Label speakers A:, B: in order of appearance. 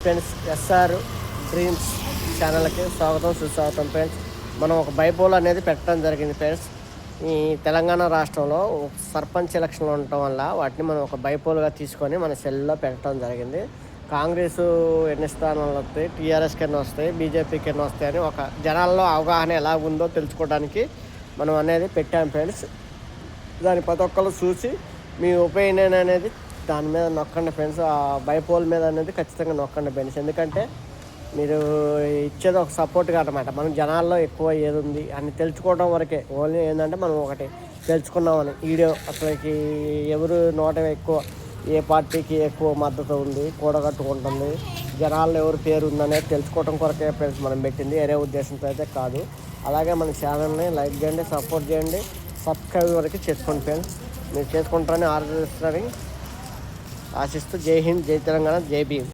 A: Friends, SR dreams ఛానల్కి స్వాగతం సుస్వాగతం ఫ్రెండ్స్. మనం ఒక బైపోల్ అనేది పెట్టడం జరిగింది ఫ్రెండ్స్. ఈ తెలంగాణ రాష్ట్రంలో సర్పంచ్ ఎలక్షన్లు ఉండటం వల్ల వాటిని మనం ఒక బైపోల్గా తీసుకొని మన సెల్లో పెట్టడం జరిగింది. కాంగ్రెస్ ఎన్ని స్థానాలు వస్తాయి, టీఆర్ఎస్కి ఎన్ని వస్తాయి, బీజేపీకి ఎన్ని వస్తాయి అని ఒక జనాల్లో అవగాహన ఎలా ఉందో తెలుసుకోవడానికి మనం అనేది పెట్టాం ఫ్రెండ్స్. దాని ప్రతి ఒక్కరు చూసి మీ ఒపీనియన్ అనేది దాని మీద నొక్కండి ఫ్రెండ్స్. ఆ బైపోల్ మీద అనేది ఖచ్చితంగా నొక్కండి ఫ్రెండ్స్. ఎందుకంటే మీరు ఇచ్చేది ఒక సపోర్ట్గా అనమాట. మనం జనాల్లో ఎక్కువ ఏది ఉంది అని తెలుసుకోవడం వరకే. ఓన్లీ ఏంటంటే మనం ఒకటి తెలుసుకున్నామని వీడియో అసలుకి ఎవరు నోట ఎక్కువ, ఏ పార్టీకి ఎక్కువ మద్దతు ఉంది, కూడగట్టుకుంటుంది, జనాల్లో ఎవరు పేరు ఉందనేది తెలుసుకోవడం కొరకే ఫ్రెండ్స్ మనం పెట్టింది, వేరే ఉద్దేశంతో అయితే కాదు. అలాగే మన ఛానల్ని లైక్ చేయండి, సపోర్ట్ చేయండి, సబ్స్క్రైబ్ వరకు చేసుకోండి ఫ్రెండ్స్. మీరు చేసుకుంటారని ఆశిస్తూ జై హింద్, జై తెలంగాణ, జై భీమ్.